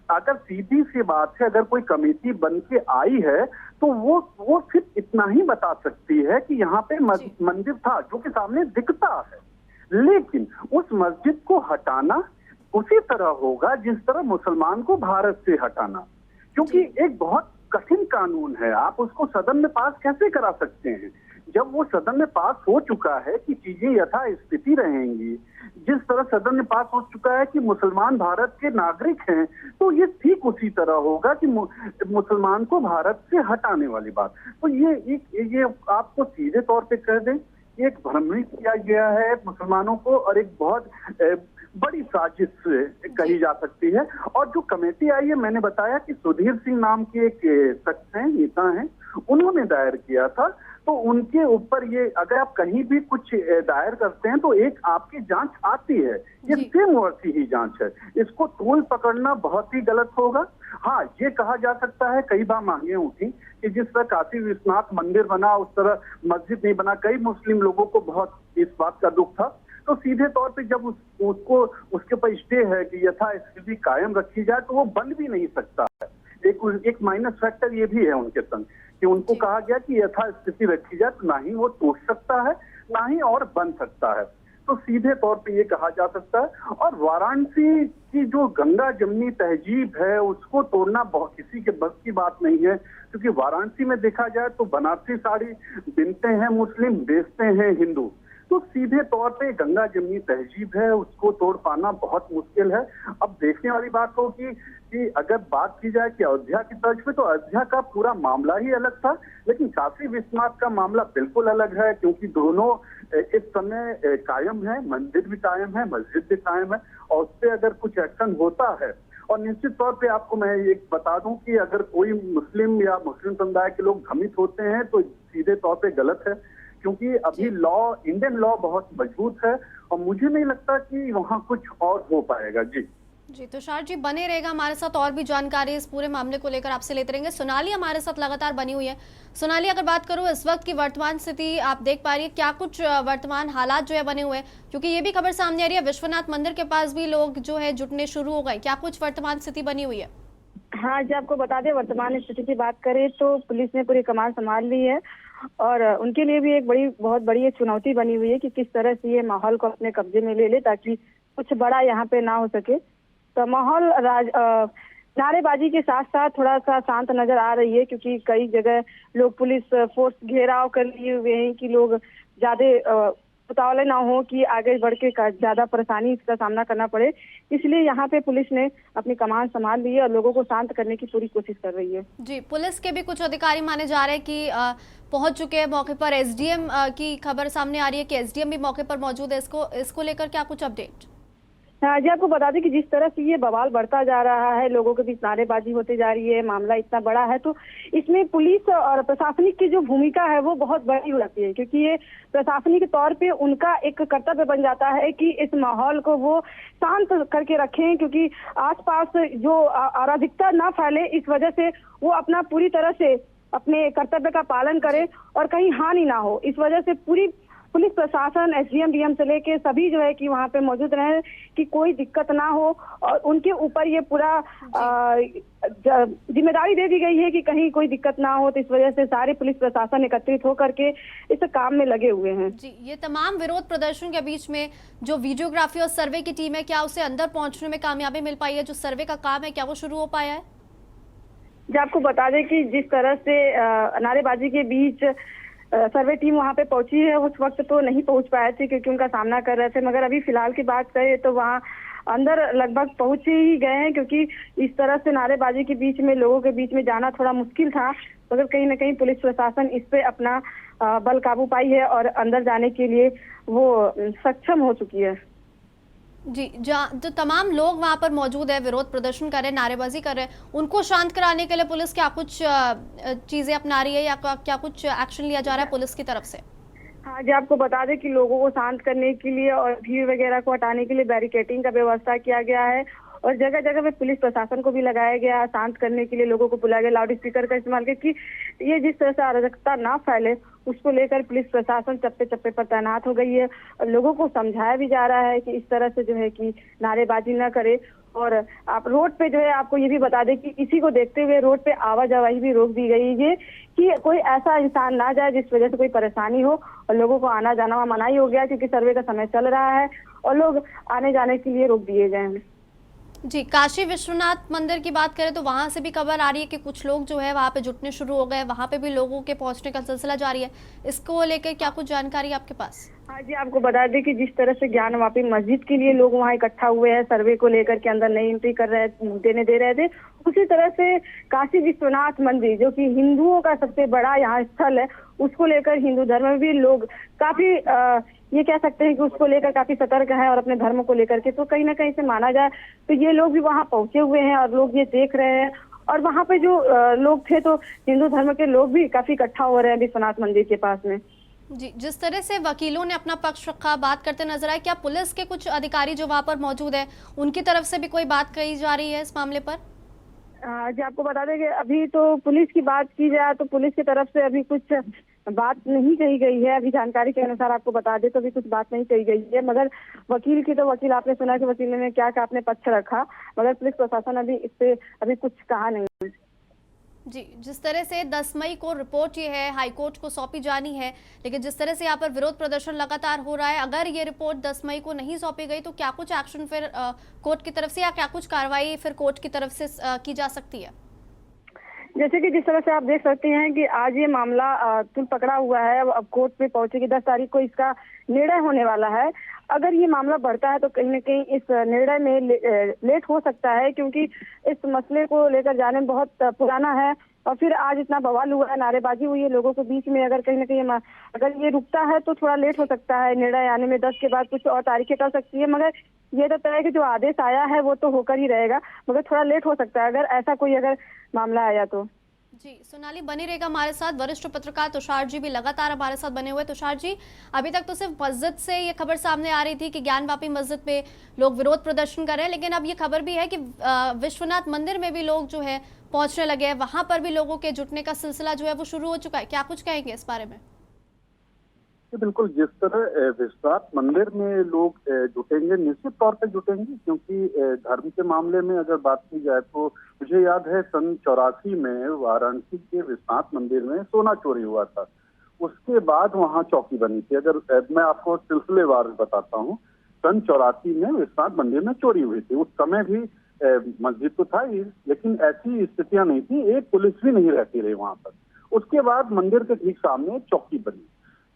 अगर सीधी सी बात है, अगर कोई कमेटी बन के आई है तो वो सिर्फ इतना ही बता सकती है कि यहाँ पे मंदिर था जो कि सामने दिखता है, लेकिन उस मस्जिद को हटाना उसी तरह होगा जिस तरह मुसलमान को भारत से हटाना, क्योंकि एक बहुत कठिन कानून है। आप उसको सदन में पास कैसे करा सकते हैं जब वो सदन में पास हो चुका है कि चीजें यथास्थिति रहेंगी। जिस तरह सदन में पास हो चुका है कि मुसलमान भारत के नागरिक हैं, तो ये ठीक उसी तरह होगा कि मुसलमान को भारत से हटाने वाली बात। तो ये आपको सीधे तौर पे कह दें, एक भ्रमित किया गया है मुसलमानों को, और एक बहुत बड़ी साजिश कही जा सकती है। और जो कमेटी आई है, मैंने बताया कि सुधीर सिंह नाम के एक शख्स हैं, नेता हैं, उन्होंने दायर किया था। तो उनके ऊपर ये, अगर आप कहीं भी कुछ दायर करते हैं तो एक आपकी जांच आती है, ये सेम वैसी ही जांच है। इसको तूल पकड़ना बहुत ही गलत होगा। हाँ, ये कहा जा सकता है, कई बार मांगे उठी कि जिस तरह काशी विश्वनाथ मंदिर बना उस तरह मस्जिद नहीं बना। कई मुस्लिम लोगों को बहुत इस बात का दुख था। तो सीधे तौर पे जब उसको उसके ऊपर स्टे है कि यथास्थिति कायम रखी जाए, तो वो बन भी नहीं सकता है। एक माइनस फैक्टर ये भी है उनके संग कि उनको कहा गया कि यथास्थिति रखी जाए, तो ना ही वो टूट सकता है ना ही और बन सकता है। तो सीधे तौर पे ये कहा जा सकता है। और वाराणसी की जो गंगा जमनी तहजीब है उसको तोड़ना बहुत किसी के बस की बात नहीं है, क्योंकि वाराणसी में देखा जाए तो बनारसी साड़ी बिनते हैं मुस्लिम, बेचते हैं हिंदू। तो सीधे तौर पे गंगा जमनी तहजीब है, उसको तोड़ पाना बहुत मुश्किल है। अब देखने वाली बात होगी कि अगर बात की जाए कि अयोध्या की तर्ज पे, तो अयोध्या का पूरा मामला ही अलग था, लेकिन काशी विश्वनाथ का मामला बिल्कुल अलग है, क्योंकि दोनों इस समय कायम है, मंदिर भी कायम है, मस्जिद भी कायम है, और उस पर अगर कुछ एक्शन होता है, और निश्चित तौर पे आपको मैं एक बता दूं कि अगर कोई मुस्लिम या मुस्लिम समुदाय के लोग भ्रमित होते हैं तो सीधे तौर पे गलत है, क्योंकि अभी लॉ, इंडियन लॉ बहुत मजबूत है, और मुझे नहीं लगता कि वहाँ कुछ और हो पाएगा। जी तुषार जी, बने रहेगा हमारे साथ, और भी जानकारी इस पूरे मामले को लेकर आपसे लेते रहेंगे। सोनाली हमारे साथ लगातार बनी हुई है। सोनाली, अगर बात करूं इस वक्त की वर्तमान स्थिति आप देख पा रही है, क्या कुछ वर्तमान हालात जो है बने हुए हैं, क्योंकि ये भी खबर सामने आ रही है विश्वनाथ मंदिर के पास भी लोग जो है जुटने शुरू हो गए, क्या कुछ वर्तमान स्थिति बनी हुई है? हाँ जी, आपको बता दें, वर्तमान स्थिति की बात करें तो पुलिस ने पूरी कमान संभाल ली है, और उनके लिए भी एक बहुत बड़ी चुनौती बनी हुई है कि किस तरह से ये माहौल को अपने कब्जे में ले ले ताकि कुछ बड़ा यहाँ पे ना हो सके। तो माहौल नारेबाजी के साथ साथ थोड़ा सा शांत नजर आ रही है, क्योंकि कई जगह लोग पुलिस फोर्स घेराव कर लिए हुए हैं कि लोग ज्यादा उतावले ना हो कि आगे बढ़ के ज्यादा परेशानी का सामना करना पड़े। इसलिए यहाँ पे पुलिस ने अपनी कमान संभाल ली है और लोगों को शांत करने की पूरी कोशिश कर रही है। जी, पुलिस के भी कुछ अधिकारी माने जा रहे हैं कि पहुंच चुके हैं मौके पर। एसडीएम की खबर सामने आ रही है कि एसडीएम भी मौके पर मौजूद है। इसको लेकर क्या कुछ अपडेट? हाँ जी, आपको बता दें कि जिस तरह से ये बवाल बढ़ता जा रहा है, लोगों के बीच नारेबाजी होते जा रही है, मामला इतना बड़ा है, तो इसमें पुलिस और प्रशासनिक की जो भूमिका है वो बहुत बड़ी हो जाती है, क्योंकि ये प्रशासनिक तौर पे उनका एक कर्तव्य बन जाता है कि इस माहौल को वो शांत करके रखें, क्योंकि आसपास जो अराजकता ना फैले, इस वजह से वो अपना पूरी तरह से अपने कर्तव्य का पालन करें और कहीं हानि ना हो। इस वजह से पूरी पुलिस प्रशासन, एसडीएम, डीएम से लेके सभी जो है कि वहाँ पे मौजूद रहे कि कोई दिक्कत ना हो, और उनके ऊपर ये पूरा जिम्मेदारी दे दी गई है कि कहीं कोई दिक्कत ना हो। तो इस वजह से सारे पुलिस प्रशासन एकत्रित होकर के इस काम में लगे हुए हैं। जी, ये तमाम विरोध प्रदर्शन के बीच में जो वीडियोग्राफी और सर्वे की टीम है, क्या उसे अंदर पहुंचने में कामयाबी मिल पाई है? जो सर्वे का काम है, क्या वो शुरू हो पाया है? जी, आपको बता दें कि जिस तरह से नारेबाजी के बीच सर्वे टीम वहां पे पहुंची है, उस वक्त तो नहीं पहुंच पाए थे क्योंकि उनका सामना कर रहे थे, मगर अभी फिलहाल की बात करें तो वहां अंदर लगभग पहुंच ही गए हैं, क्योंकि इस तरह से नारेबाजी के बीच में लोगों के बीच में जाना थोड़ा मुश्किल था, मगर कहीं ना कहीं पुलिस प्रशासन इस पे अपना बल काबू पाई है और अंदर जाने के लिए वो सक्षम हो चुकी है। जी, जो तमाम लोग वहां पर मौजूद है, विरोध प्रदर्शन कर रहे हैं, नारेबाजी कर रहे हैं, उनको शांत कराने के लिए पुलिस क्या कुछ चीजें अपना रही है या क्या कुछ एक्शन लिया जा रहा है पुलिस की तरफ से? हाँ जी, आपको बता दें कि लोगों को शांत करने के लिए और भीड़ वगैरह को हटाने के लिए बैरिकेडिंग का व्यवस्था किया गया है, और जगह जगह पे पुलिस प्रशासन को भी लगाया गया, शांत करने के लिए लोगों को बुलाया गया, लाउड स्पीकर का इस्तेमाल किया कि ये जिस तरह से अराजकता ना फैले उसको लेकर पुलिस प्रशासन चप्पे चप्पे पर तैनात हो गई है, और लोगों को समझाया भी जा रहा है कि इस तरह से जो है कि नारेबाजी ना करे। और आप रोड पे जो है, आपको ये भी बता दें कि इसी को देखते हुए रोड पे आवाजाही भी रोक दी गई है कि कोई ऐसा इंसान ना जाए जिस वजह से कोई परेशानी हो, और लोगों को आना जाना वहाँ मनाही हो गया क्योंकि सर्वे का समय चल रहा है और लोग आने जाने के लिए रोक दिए गए हैं। जी, काशी विश्वनाथ मंदिर की बात करें तो वहां से भी खबर आ रही है कि कुछ लोग जो है वहां पे जुटने शुरू हो गए, वहां पे भी लोगों के पहुंचने का सिलसिला जारी है। इसको लेकर क्या कुछ जानकारी आपके पास? हाँ जी, आपको बता दें कि जिस तरह से ज्ञानवापी मस्जिद के लिए लोग वहाँ इकट्ठा हुए हैं, सर्वे को लेकर के अंदर नहीं एंट्री देने दे रहे थे, उसी तरह से काशी विश्वनाथ मंदिर जो कि हिंदुओं का सबसे बड़ा यहाँ स्थल है, उसको लेकर हिंदू धर्म में भी लोग काफी ये कह सकते हैं कि उसको लेकर काफी सतर्क है और अपने धर्म को लेकर के, तो कहीं ना कहीं से माना जाए तो ये लोग भी वहाँ पहुंचे हुए हैं और लोग ये देख रहे हैं। और वहाँ पे जो लोग थे तो हिंदू धर्म के लोग भी काफी इकट्ठा हो रहे हैं विश्वनाथ मंदिर के पास में। जी, जिस तरह से वकीलों ने अपना पक्ष रखा, बात करते नजर आए, क्या पुलिस के कुछ अधिकारी जो वहां पर मौजूद है उनकी तरफ से भी कोई बात कही जा रही है इस मामले पर? जी, आपको बता दें कि अभी तो पुलिस की बात की जाए तो पुलिस की तरफ से अभी कुछ बात नहीं कही गई है। अभी जानकारी के अनुसार आपको बता दें तो अभी कुछ बात नहीं कही गई है, मगर वकील आपने सुना कि वकील ने क्या अपने पक्ष रखा, मगर पुलिस प्रशासन अभी इस पे अभी कुछ कहा नहीं। जी, जिस तरह से 10 मई को रिपोर्ट ये है हाईकोर्ट को सौंपी जानी है, लेकिन जिस तरह से यहाँ पर विरोध प्रदर्शन लगातार हो रहा है, अगर ये रिपोर्ट 10 मई को नहीं सौंपी गई तो क्या कुछ एक्शन फिर कोर्ट की तरफ से या क्या कुछ कार्रवाई फिर कोर्ट की तरफ से की जा सकती है? जैसे कि जिस तरह से आप देख सकते हैं कि आज ये मामला तुल पकड़ा हुआ है, अब कोर्ट में पहुंचेगी, 10 तारीख को इसका निर्णय होने वाला है। अगर ये मामला बढ़ता है तो कहीं न कहीं इस निर्णय में लेट हो सकता है, क्योंकि इस मसले को लेकर जाने में बहुत पुराना है और फिर आज इतना बवाल हुआ है, नारेबाजी हुई है लोगों के बीच में। अगर कहीं न कहीं अगर ये रुकता है तो थोड़ा लेट हो सकता है निर्णय आने में, 10 के बाद कुछ और तारीखें कर सकती है, मगर ये तो तय है कि जो आदेश आया है वो तो होकर ही रहेगा, मगर थोड़ा लेट हो सकता है अगर ऐसा कोई अगर मामला आया तो। जी, सोनाली बनी रहेगा हमारे साथ। वरिष्ठ पत्रकार तुषार जी भी लगातार हमारे साथ बने हुए। तुषार जी, अभी तक तो सिर्फ मस्जिद से ये खबर सामने आ रही थी कि ज्ञानवापी मस्जिद पे लोग विरोध प्रदर्शन कर रहे हैं, लेकिन अब ये खबर भी है कि विश्वनाथ मंदिर में भी लोग जो है पहुंचने लगे हैं, वहां पर भी लोगों के जुटने का सिलसिला जो है वो शुरू हो चुका है। क्या कुछ कहेंगे इस बारे में? बिल्कुल, जिस तरह विश्वनाथ मंदिर में लोग जुटेंगे, निश्चित तौर पे जुटेंगे, क्योंकि धर्म के मामले में अगर बात की जाए तो मुझे याद है सन 84 में वाराणसी के विश्वनाथ मंदिर में सोना चोरी हुआ था। उसके बाद वहां चौकी बनी थी। अगर मैं आपको सिलसिलेवार बताता हूँ, सन 84 में विश्वनाथ मंदिर में चोरी हुई थी। उस समय भी मस्जिद तो था ही, लेकिन ऐसी स्थितियां नहीं थी, एक पुलिस भी नहीं रहती रही वहां पर। उसके बाद मंदिर के ठीक सामने चौकी बनी।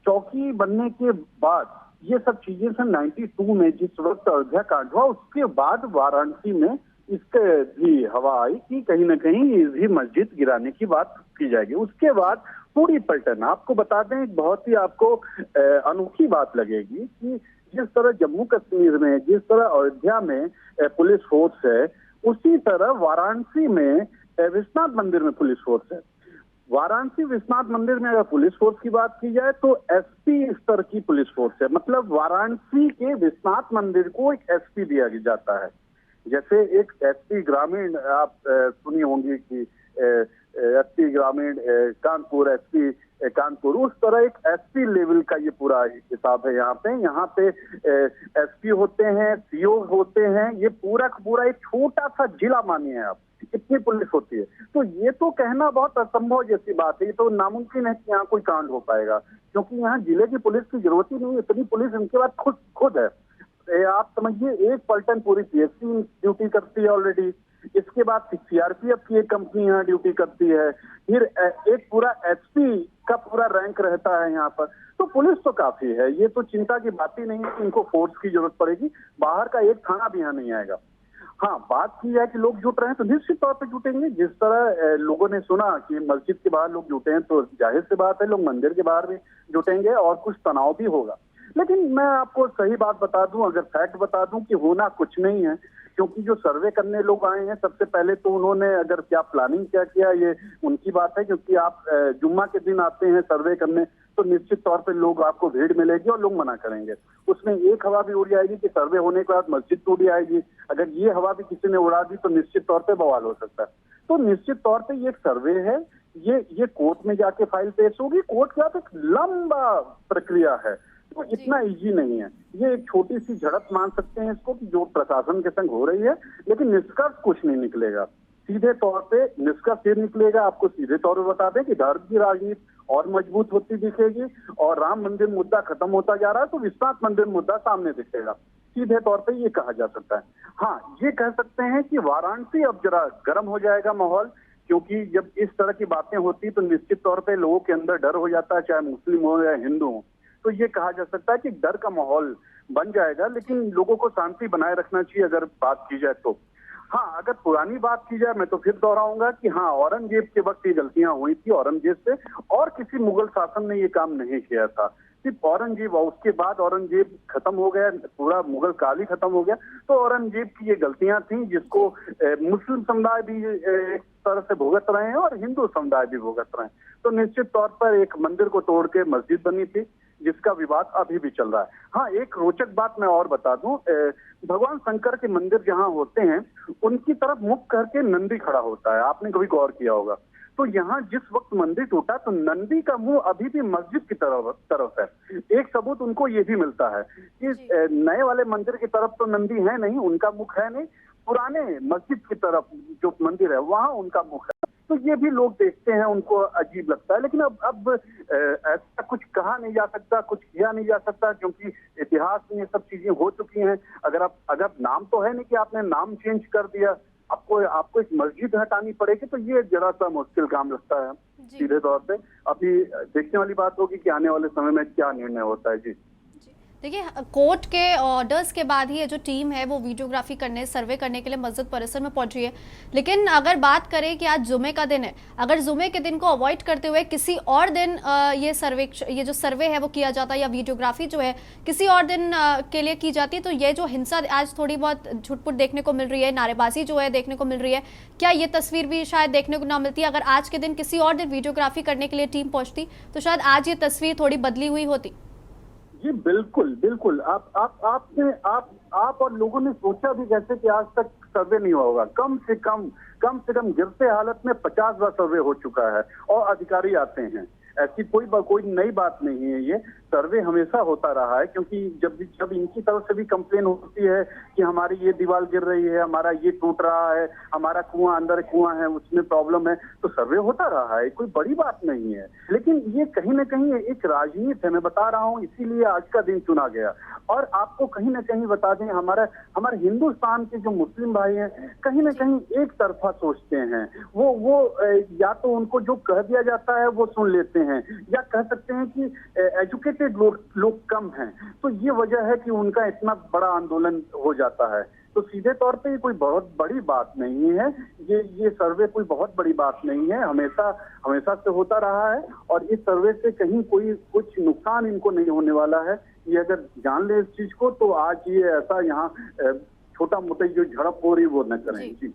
चौकी बनने के बाद ये सब चीजें सन 92 में जिस वक्त अयोध्या कांड हुआ, उसके बाद वाराणसी में इसके भी हवा आई कि कहीं ना कहीं ये मस्जिद गिराने की बात की जाएगी। उसके बाद पूरी पलटन, आपको बता दें, एक बहुत ही आपको अनोखी बात लगेगी कि जिस तरह जम्मू कश्मीर में, जिस तरह अयोध्या में पुलिस फोर्स है, उसी तरह वाराणसी में विश्वनाथ मंदिर में पुलिस फोर्स है। वाराणसी विश्वनाथ मंदिर में अगर पुलिस फोर्स की बात की जाए तो एसपी स्तर की पुलिस फोर्स है। मतलब वाराणसी के विश्वनाथ मंदिर को एक एसपी दिया जाता है। जैसे एक एसपी ग्रामीण आप सुनी होंगी कि एसपी ग्रामीण कानपुर, एसपी कानपुर, उस तरह एक एसपी लेवल का ये पूरा हिसाब है। यहाँ पे एसपी होते हैं, सीओ होते हैं, ये पूरा का पूरा एक छोटा सा जिला मानिए आप, इतनी पुलिस होती है। तो ये तो कहना बहुत असंभव जैसी बात है, ये तो नामुमकिन है कि यहाँ कोई कांड हो पाएगा, क्योंकि यहाँ जिले की पुलिस की जरूरत ही नहीं, इतनी पुलिस इनके पास खुद है। आप समझिए, एक पलटन पूरी पीएससी ड्यूटी करती है ऑलरेडी, इसके बाद सीआरपीएफ की एक कंपनी यहाँ ड्यूटी करती है, फिर एक पूरा एसपी का पूरा रैंक रहता है यहाँ पर। तो पुलिस तो काफी है, ये तो चिंता की बात ही नहीं है कि इनको फोर्स की जरूरत पड़ेगी। बाहर का एक थाना भी यहाँ नहीं आएगा। हाँ, बात की जाए कि लोग जुट रहे हैं तो निश्चित तौर पे जुटेंगे। जिस तरह लोगों ने सुना कि मस्जिद के बाहर लोग जुटे हैं, तो जाहिर सी बात है लोग मंदिर के बाहर भी जुटेंगे और कुछ तनाव भी होगा। लेकिन मैं आपको सही बात बता दूं, अगर फैक्ट बता दूं कि होना कुछ नहीं है, क्योंकि जो सर्वे करने लोग आए हैं सबसे पहले तो उन्होंने अगर क्या प्लानिंग क्या किया ये उनकी बात है, क्योंकि आप जुम्मा के दिन आते हैं सर्वे करने तो निश्चित तौर पे लोग आपको भीड़ मिलेगी और लोग मना करेंगे। उसमें एक हवा भी उड़ जाएगी कि सर्वे होने के बाद मस्जिद टूट जाएगी, अगर ये हवा भी किसी ने उड़ा दी तो निश्चित तौर पे बवाल हो सकता है। तो निश्चित तौर पे ये एक सर्वे है, ये कोर्ट में जाके फाइल पेश होगी, कोर्ट के बाद एक लंबा प्रक्रिया है, तो इतना इजी नहीं है। ये एक छोटी सी झड़प मान सकते हैं इसको कि जो प्रशासन के संग हो रही है, लेकिन निष्कर्ष कुछ नहीं निकलेगा। सीधे तौर पे निष्कर्ष ये निकलेगा, आपको सीधे तौर पे बता दें कि धर्म की राजनीति और मजबूत होती दिखेगी और राम मंदिर मुद्दा खत्म होता जा रहा है तो विश्वनाथ मंदिर मुद्दा सामने दिखेगा। सीधे तौर पे ये कहा जा सकता है। हाँ, ये कह सकते हैं कि वाराणसी अब जरा गर्म हो जाएगा माहौल, क्योंकि जब इस तरह की बातें होती तो निश्चित तौर पे लोगों के अंदर डर हो जाता है, चाहे मुस्लिम हो या हिंदू हो। तो ये कहा जा सकता है कि डर का माहौल बन जाएगा, लेकिन लोगों को शांति बनाए रखना चाहिए अगर बात की जाए तो। हाँ, अगर पुरानी बात की जाए मैं तो फिर दोहराऊंगा कि हाँ, औरंगजेब के वक्त ये गलतियां हुई थी औरंगजेब से, और किसी मुगल शासन ने ये काम नहीं किया था, सिर्फ औरंगजेब। और उसके बाद औरंगजेब खत्म हो गया, पूरा मुगल काल ही खत्म हो गया। तो औरंगजेब की ये गलतियां थी जिसको मुस्लिम समुदाय भी एक तरह से भुगत रहे हैं और हिंदू समुदाय भी भुगत रहे हैं। तो निश्चित तौर पर एक मंदिर को तोड़ के मस्जिद बनी थी जिसका विवाद अभी भी चल रहा है। हाँ, एक रोचक बात मैं और बता दूं, भगवान शंकर के मंदिर जहां होते हैं उनकी तरफ मुख करके नंदी खड़ा होता है, आपने कभी गौर किया होगा। तो यहाँ जिस वक्त मंदिर टूटा तो नंदी का मुंह अभी भी मस्जिद की तरफ है। एक सबूत उनको ये भी मिलता है कि नए वाले मंदिर की तरफ तो नंदी है नहीं, उनका मुख है नहीं, पुराने मस्जिद की तरफ जो मंदिर है वहां उनका मुख है। तो ये भी लोग देखते हैं, उनको अजीब लगता है। लेकिन अब ऐसा कुछ कहा नहीं जा सकता, कुछ किया नहीं जा सकता, क्योंकि इतिहास में ये सब चीजें हो चुकी हैं। अगर नाम तो है नहीं कि आपने नाम चेंज कर दिया, आपको एक मस्जिद हटानी पड़ेगी, तो ये जरा सा मुश्किल काम लगता है सीधे तौर पे। अभी देखने वाली बात होगी कि आने वाले समय में क्या निर्णय होता है। जी देखिए, कोर्ट के ऑर्डर्स के बाद ही ये जो टीम है वो वीडियोग्राफी करने, सर्वे करने के लिए मस्जिद परिसर में पहुंची है। लेकिन अगर बात करें कि आज जुमे का दिन है, अगर जुमे के दिन को अवॉइड करते हुए किसी और दिन ये जो सर्वे है वो किया जाता है या वीडियोग्राफी जो है किसी और दिन के लिए की जाती, तो ये जो हिंसा आज थोड़ी बहुत छुटपुट देखने को मिल रही है, नारेबाजी जो है देखने को मिल रही है, क्या ये तस्वीर भी शायद देखने को ना मिलती? अगर आज के दिन किसी और दिन वीडियोग्राफी करने के लिए टीम पहुंचती तो शायद आज ये तस्वीर थोड़ी बदली हुई होती। जी बिल्कुल। आप और लोगों ने सोचा भी कैसे कि आज तक सर्वे नहीं हुआ होगा? कम से कम गिरते हालत में 50 बार सर्वे हो चुका है और अधिकारी आते हैं। ऐसी कोई नई बात नहीं है, ये सर्वे हमेशा होता रहा है। क्योंकि जब इनकी तरफ से भी कंप्लेन होती है कि हमारी ये दीवार गिर रही है, हमारा ये टूट रहा है, हमारा अंदर कुआं है उसमें प्रॉब्लम है, तो सर्वे होता रहा है, कोई बड़ी बात नहीं है। लेकिन ये कहीं ना कहीं एक राजनीति है, मैं बता रहा हूँ, इसीलिए आज का दिन चुना गया। और आपको कहीं ना कहीं बता दें, हमारे हिंदुस्तान के जो मुस्लिम भाई हैं कहीं ना कहीं एक तरफा सोचते हैं। वो या तो उनको जो कह दिया जाता है वो सुन लेते हैं, या कह सकते हैं कि एजुकेटेड लोग कम हैं। तो ये वजह है कि उनका इतना बड़ा आंदोलन हो जाता है। तो सीधे तौर पे ये कोई बहुत बड़ी बात नहीं है, ये सर्वे कोई बहुत बड़ी बात नहीं है, हमेशा से होता रहा है। और इस सर्वे से कहीं कुछ नुकसान इनको नहीं होने वाला है। ये अगर जान ले इस चीज को तो आज ये ऐसा यहाँ छोटा मोटा जो झड़प हो रही वो न करें। जी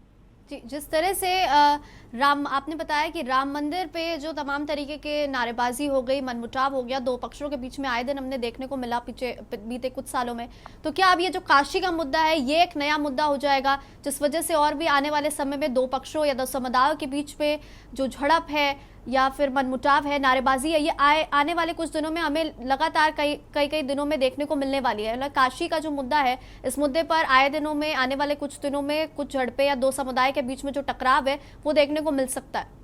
जी, जिस तरह से आपने बताया कि राम मंदिर पे जो तमाम तरीके के नारेबाजी हो गई, मनमुटाव हो गया, दो पक्षों के बीच में आए दिन हमने देखने को मिला बीते कुछ सालों में, तो क्या अब ये जो काशी का मुद्दा है ये एक नया मुद्दा हो जाएगा जिस वजह से और भी आने वाले समय में दो पक्षों या दो समुदायों के बीच में जो झड़प है या फिर मनमुटाव है, नारेबाजी है, ये आने वाले कुछ दिनों में हमें लगातार कई दिनों में देखने को मिलने वाली है? काशी का जो मुद्दा है, इस मुद्दे पर आए दिनों में, आने वाले कुछ दिनों में कुछ झड़पें या दो समुदाय के बीच में जो टकराव है वो देखने को मिल सकता है।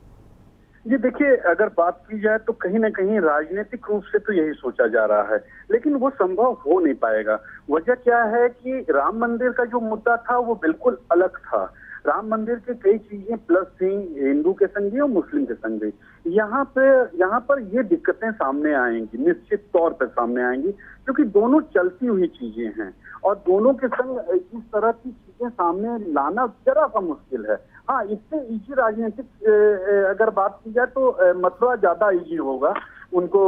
जी देखिए, अगर बात की जाए तो कहीं ना कहीं राजनीतिक रूप से तो यही सोचा जा रहा है, लेकिन वो संभव हो नहीं पाएगा। वजह क्या है कि राम मंदिर का जो मुद्दा था वो बिल्कुल अलग था। राम मंदिर के कई चीजें प्लस थी, हिंदू के संग भी और मुस्लिम के संग भी। यहाँ पर ये दिक्कतें सामने आएंगी, निश्चित तौर पर सामने आएंगी, क्योंकि दोनों चलती हुई चीजें हैं और दोनों के संग इस तरह की चीजें सामने लाना जरा सा मुश्किल है। हाँ, इससे इजी राजनीतिक अगर बात की जाए तो मथुरा ज्यादा इजी होगा उनको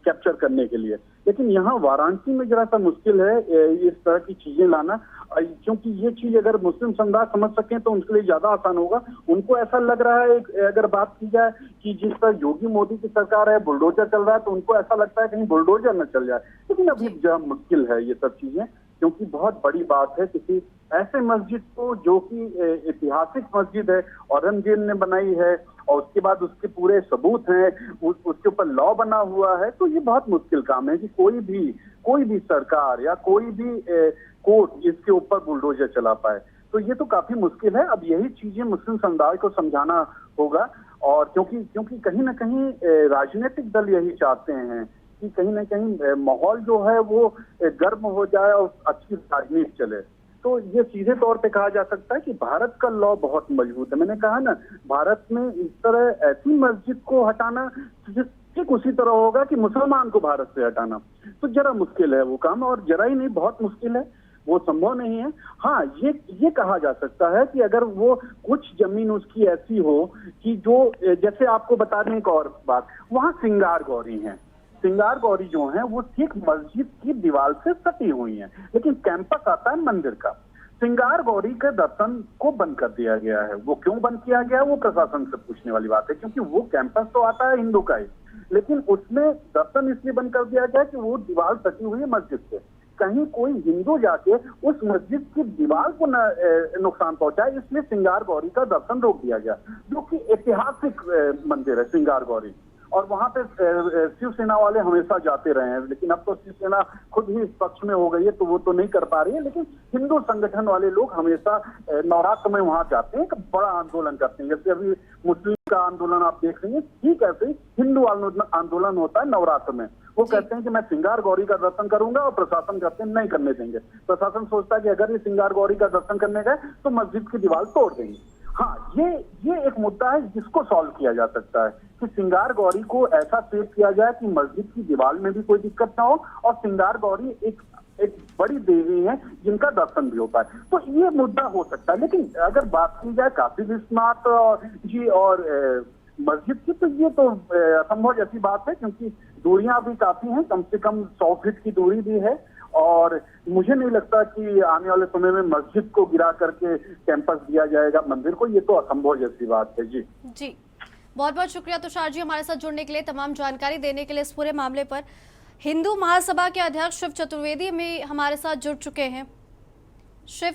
कैप्चर करने के लिए, लेकिन यहाँ वाराणसी में जरा सा मुश्किल है इस तरह की चीजें लाना, क्योंकि ये चीज अगर मुस्लिम समुदाय समझ सकें तो उनके लिए ज्यादा आसान होगा। उनको ऐसा लग रहा है, अगर बात की जाए कि जिस तरह योगी मोदी की सरकार है, बुलडोजर चल रहा है, तो उनको ऐसा लगता है कहीं बुलडोजर न चल जाए, लेकिन अभी जरा मुश्किल है ये सब चीजें, क्योंकि बहुत बड़ी बात है किसी ऐसे मस्जिद को जो कि ऐतिहासिक मस्जिद है, औरंगजेब ने बनाई है और उसके बाद उसके पूरे सबूत हैं, उसके ऊपर लॉ बना हुआ है, तो ये बहुत मुश्किल काम है कि कोई भी सरकार या कोई भी कोर्ट इसके ऊपर बुलडोजर चला पाए। तो ये तो काफी मुश्किल है। अब यही चीजें मुस्लिम समुदाय को समझाना होगा, और क्योंकि कहीं ना कहीं राजनीतिक दल यही चाहते हैं कि कहीं ना कहीं माहौल जो है वो गर्म हो जाए और अच्छी राजनीति चले। तो ये सीधे तौर पे कहा जा सकता है कि भारत का लॉ बहुत मजबूत है। मैंने कहा ना, भारत में इस तरह ऐसी मस्जिद को हटाना ठीक उसी तरह होगा कि मुसलमान को भारत से हटाना, तो जरा मुश्किल है वो काम, और जरा ही नहीं बहुत मुश्किल है, वो संभव नहीं है। हाँ, ये कहा जा सकता है कि अगर वो कुछ जमीन उसकी ऐसी हो कि जो, जैसे आपको बता दें एक और बात, वहाँ सिंगार गौरी है, सिंगार गौरी जो है वो ठीक मस्जिद की दीवार से सटी हुई है, लेकिन कैंपस आता है मंदिर का। सिंगार गौरी के दर्शन को बंद कर दिया गया है। वो क्यों बंद किया गया है वो प्रशासन से पूछने वाली बात है, क्योंकि वो कैंपस तो आता है हिंदू का ही, लेकिन उसमें दर्शन इसलिए बंद कर दिया गया कि वो दीवार सटी हुई है मस्जिद से, कहीं कोई हिंदू जाके उस मस्जिद की दीवार को नुकसान पहुंचाए, इसलिए सिंगार गौरी का दर्शन रोक दिया गया, जो कि ऐतिहासिक मंदिर है सिंगार गौरी। और वहां पे शिवसेना वाले हमेशा जाते रहे हैं, लेकिन अब तो शिवसेना खुद ही इस पक्ष में हो गई है तो वो तो नहीं कर पा रही है, लेकिन हिंदू संगठन वाले लोग हमेशा नवरात्र में वहां जाते हैं, एक बड़ा आंदोलन करते हैं। जैसे अभी मुस्लिम का आंदोलन आप देख रहे हैं, ठीक ऐसे ही हिंदू आंदोलन होता है नवरात्र में। वो कहते हैं कि मैं सिंगार गौरी का दर्शन करूंगा, और प्रशासन कहते हैं नहीं करने देंगे। प्रशासन सोचता है कि अगर ये सिंगार गौरी का दर्शन करने गए तो मस्जिद की दीवार तोड़ देंगे। हाँ, ये एक मुद्दा है जिसको सॉल्व किया जा सकता है कि सिंगार गौरी को ऐसा सेट किया जाए कि मस्जिद की दीवार में भी कोई दिक्कत ना हो, और सिंगार गौरी एक बड़ी देवी है जिनका दर्शन भी हो पाए। तो ये मुद्दा हो सकता है, लेकिन अगर बात की जाए काशी विश्वनाथ और मस्जिद की, तो ये तो असंभव जैसी बात है, क्योंकि दूरियां भी काफी हैं, कम से कम 100 फीट की दूरी भी है, और मुझे नहीं लगता कि आने वाले समय में मस्जिद को गिरा करके कैंपस दिया जाएगा मंदिर को, ये तो असंभव जैसी बात है। जी बहुत बहुत शुक्रिया तुषार जी हमारे साथ जुड़ने के लिए, तमाम जानकारी देने के लिए इस पूरे मामले पर। हिंदू महासभा के अध्यक्ष शिव चतुर्वेदी में हमारे साथ जुड़ चुके हैं। शिशिर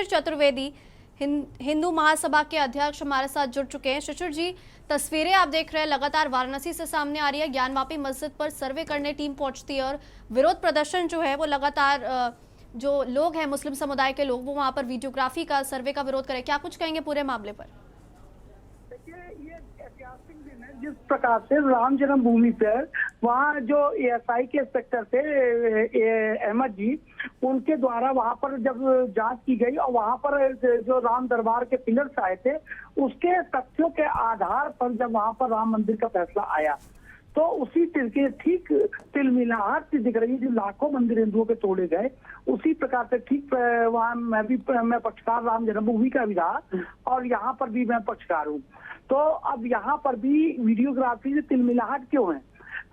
चतुर्वेदी हिंदू महासभा के अध्यक्ष हमारे साथ जुड़ चुके हैं। शिशिर जी, तस्वीरें आप देख रहे हैं लगातार वाराणसी से सामने आ रही है। ज्ञानवापी मस्जिद पर सर्वे करने टीम पहुंचती है और विरोध प्रदर्शन जो है वो लगातार जो लोग हैं मुस्लिम समुदाय के लोग वो वहां पर वीडियोग्राफी का, सर्वे का विरोध करें। क्या कुछ कहेंगे पूरे मामले पर? देखिए, ये ऐतिहासिक दिन है। जिस प्रकार से राम जन्मभूमि पर वहाँ जो एएसआई के इंस्पेक्टर थे अहमद जी, उनके द्वारा वहाँ पर जब जांच की गई और वहाँ पर जो राम दरबार के पिलर्स आए थे, उसके तथ्यों के आधार पर जब वहाँ पर राम मंदिर का फैसला आया, तो उसी तरीके ठीक तिलमिलाहट सी दिख रही है। जो लाखों मंदिर हिंदुओं के तोड़े गए, उसी प्रकार से ठीक वहाँ मैं पक्षकार राम जन्मभूमि का भी रहा, और यहाँ पर भी मैं पक्षकार हूँ। तो अब यहाँ पर भी वीडियोग्राफी से तिलमिलाहट क्यों है?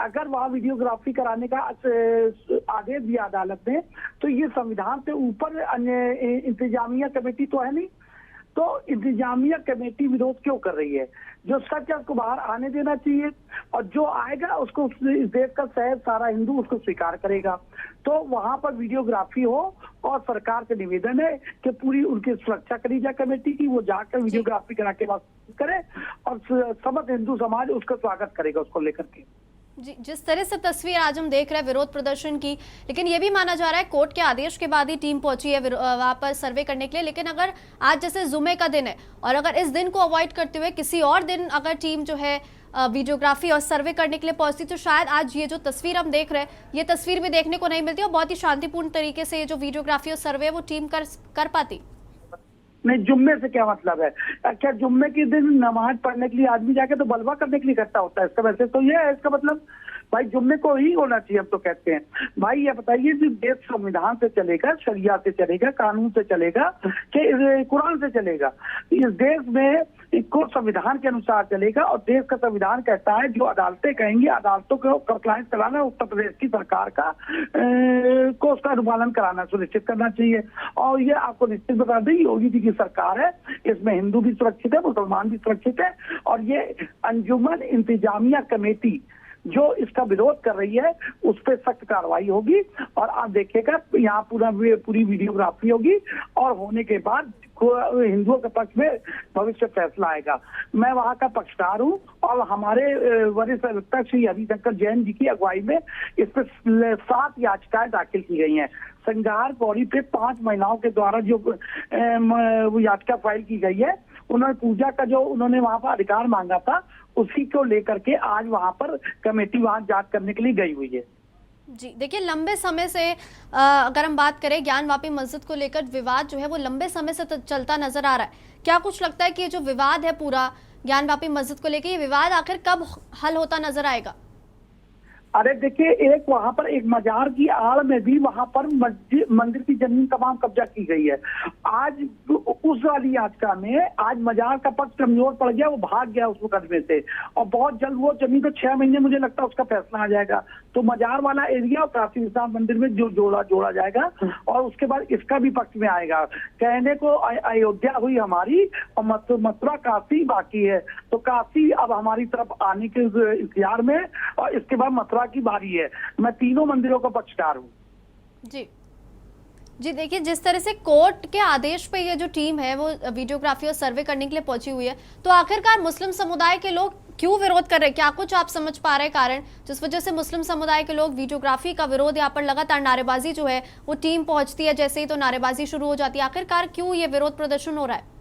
अगर वहाँ वीडियोग्राफी कराने का आदेश दिया अदालत ने, तो ये संविधान से ऊपर अन्य इंतजामिया कमेटी तो है नहीं, तो इंतजामिया कमेटी विरोध क्यों कर रही है? जो सच है उसको बाहर आने देना चाहिए, और जो आएगा उसको इस देश का शहर सारा हिंदू उसको स्वीकार करेगा। तो वहां पर वीडियोग्राफी हो, और सरकार का निवेदन है कि पूरी उनकी सुरक्षा करी जाए कमेटी की, वो जाकर वीडियोग्राफी करा के वापस करे, और समस्त हिंदू समाज उसका स्वागत करेगा उसको लेकर के। जी, जिस तरह से तस्वीर आज हम देख रहे हैं विरोध प्रदर्शन की, लेकिन ये भी माना जा रहा है कोर्ट के आदेश के बाद ही टीम पहुंची है वहां पर सर्वे करने के लिए। लेकिन अगर आज जैसे जुमे का दिन है और अगर इस दिन को अवॉइड करते हुए किसी और दिन अगर टीम जो है वीडियोग्राफी और सर्वे करने के लिए पहुंचती, तो शायद आज ये जो तस्वीर हम देख रहे हैं, ये तस्वीर भी देखने को नहीं मिलती और बहुत ही शांतिपूर्ण तरीके से ये जो वीडियोग्राफी और सर्वे वो टीम कर पाती। नहीं, जुम्मे से क्या मतलब है? क्या जुम्मे के दिन नमाज पढ़ने के लिए आदमी जाके तो बलवा करने के लिए इकट्ठा होता है? इसका वैसे तो ये है, इसका मतलब भाई जुम्मे को ही होना चाहिए, हम तो कहते हैं। भाई ये बताइए कि देश संविधान से चलेगा, शरिया से चलेगा, कानून से चलेगा कि कुरान से चलेगा? इस देश में को संविधान के अनुसार चलेगा, और देश का संविधान कहता है जो अदालतें कहेंगी, अदालतों को कंप्लायंस कराना उत्तर प्रदेश की सरकार का को उसका अनुपालन कराना सुनिश्चित करना चाहिए। और ये आपको निश्चित बता दें, योगी जी की सरकार है, इसमें हिंदू भी सुरक्षित है, मुसलमान भी सुरक्षित है, और ये अंजुमन इंतजामिया कमेटी जो इसका विरोध कर रही है उस पर सख्त कार्रवाई होगी। और आप देखिएगा यहाँ पूरी वीडियोग्राफी होगी, और होने के बाद हिंदुओं के पक्ष में भविष्य फैसला आएगा। मैं वहाँ का पक्षकार हूँ, और हमारे वरिष्ठ अधिवक्ता श्री हरिशंकर जैन जी की अगुवाई में इस पर 7 याचिकाएं दाखिल की गई हैं। संगार पौड़ी पे 5 महिलाओं के द्वारा जो याचिका फाइल की गई है, उन्होंने पूजा का जो उन्होंने वहाँ पर अधिकार मांगा था, उसी को लेकर के आज वहाँ पर कमेटी वहाँ जांच करने के लिए गई हुई है। जी देखिए, लंबे समय से अगर हम बात करें ज्ञानवापी मस्जिद को लेकर विवाद जो है वो लंबे समय से चलता नजर आ रहा है। क्या कुछ लगता है कि ये जो विवाद है पूरा ज्ञानवापी मस्जिद को लेकर, ये विवाद आखिर कब हल होता नजर आएगा? अरे देखिए, एक वहां पर एक मजार की आड़ में भी वहां पर मंदिर की जमीन तमाम कब्जा की गई है। आज उस वाली याचिका में आज मजार का पक्ष कमजोर पड़ गया, वो भाग गया उस मुकदमे से, और बहुत जल्द वो जमीन को 6 महीने मुझे लगता है उसका फैसला आ जाएगा। तो मजार वाला एरिया और काशी विश्वनाथ मंदिर में जो जोड़ा जाएगा, और उसके बाद इसका भी पक्ष में आएगा। कहने को अयोध्या हुई हमारी, और मथुरा काशी बाकी है, तो काशी अब हमारी तरफ आने के इंतजार में, और इसके बाद मथुरा की बारी है। मैं तीनों मंदिरों का पक्षकार हूँ। जी देखिए, जिस तरह से कोर्ट के आदेश पे ये जो टीम है वो वीडियोग्राफी और सर्वे करने के लिए पहुंची हुई है, तो आखिरकार मुस्लिम समुदाय के लोग क्यों विरोध कर रहे हैं? क्या कुछ आप समझ पा रहे हैं कारण जिस वजह से मुस्लिम समुदाय के लोग वीडियोग्राफी का विरोध, यहाँ पर लगातार नारेबाजी जो है वो टीम पहुंचती है जैसे ही तो नारेबाजी शुरू हो जाती है, आखिरकार क्यों ये विरोध प्रदर्शन हो रहा है?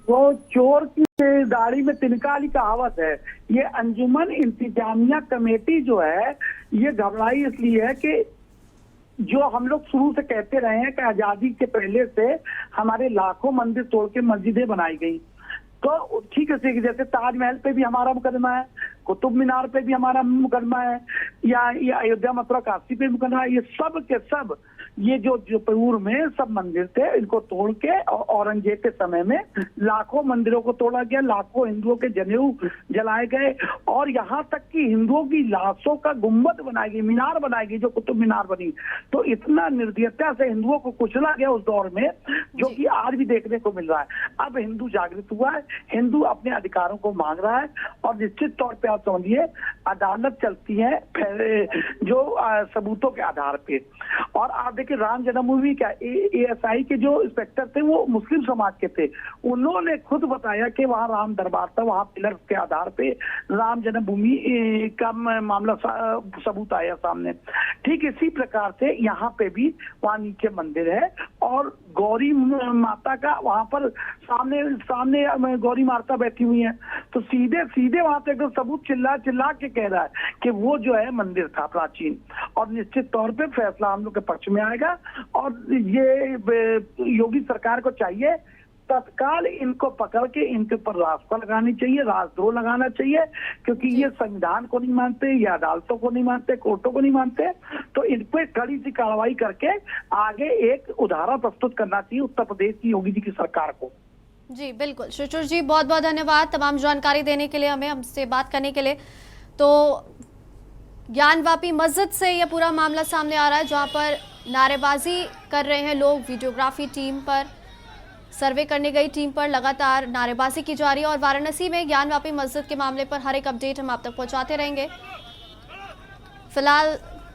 वो चोर की दाढ़ी में तिनका वाली कहावत है। ये अंजुमन इंतजामिया कमेटी जो है ये घबराई इसलिए है कि जो हम लोग शुरू से कहते रहे हैं कि आजादी के पहले से हमारे लाखों मंदिर तोड़ के मस्जिदें बनाई गई, तो ठीक है, जैसे ताजमहल पे भी हमारा मुकदमा है, कुतुब मीनार पे भी हमारा मुकदमा है, या ये अयोध्या मथुरा काशी पे मुकदमा है, ये सब के सब ये जो पूर्व में सब मंदिर थे इनको तोड़ के औरंगजेब के समय में लाखों मंदिरों को तोड़ा गया, लाखों हिंदुओं के जनेऊ जलाए गए, और यहाँ तक कि हिंदुओं की लाशों का गुम्बद बनाई गई, मीनार बनाई गई जो कुतुब मीनार बनी। तो इतना निर्दयता से हिंदुओं को कुचला गया उस दौर में, जो कि आज भी देखने को मिल रहा है। अब हिंदू जागृत हुआ है, हिंदू अपने अधिकारों को मांग रहा है, और निश्चित तौर पे आप समझिए अदालत चलती है जो सबूतों के आधार पे। और आप देखिए राम जन्मभूमि क्या एएसआई के जो इंस्पेक्टर थे वो मुस्लिम समाज के थे, उन्होंने खुद बताया कि वहाँ राम दरबार था, वहाँ पिलर के आधार पे राम जन्मभूमि का मामला सबूत आया सामने। ठीक इसी प्रकार से यहाँ पे भी वहाँ नीचे मंदिर है, और गौरी माता का वहाँ पर सामने गौरी माता बैठी हुई है, तो सीधे वहाँ पे एकदम सबूत चिल्ला के कह रहा है कि वो जो है मंदिर था प्राचीन। और निश्चित तौर पे फैसला हम लोग के पक्ष में आएगा, और ये योगी सरकार को चाहिए तत्काल इनको पकड़ के इनके ऊपर रास्ता लगानी चाहिए, राजद्रोह लगाना चाहिए, क्योंकि ये संविधान को नहीं मानते, ये अदालतों को नहीं मानते, कोर्टों को नहीं मानते। तो इन पे कड़ी सी कार्रवाई करके आगे एक उदाहरण प्रस्तुत करना चाहिए उत्तर प्रदेश की योगी जी की सरकार को। जी बिल्कुल, शुचुर जी बहुत बहुत धन्यवाद तमाम जानकारी देने के लिए, हमसे बात करने के लिए। तो ज्ञानवापी मस्जिद से यह पूरा मामला सामने आ रहा है, जहां पर नारेबाजी कर रहे हैं लोग। वीडियोग्राफी टीम पर, सर्वे करने गई टीम पर लगातार नारेबाजी की जा रही है और वाराणसी में ज्ञानवापी मस्जिद के मामले पर हर एक अपडेट हम आप तक पहुंचाते रहेंगे। फिलहाल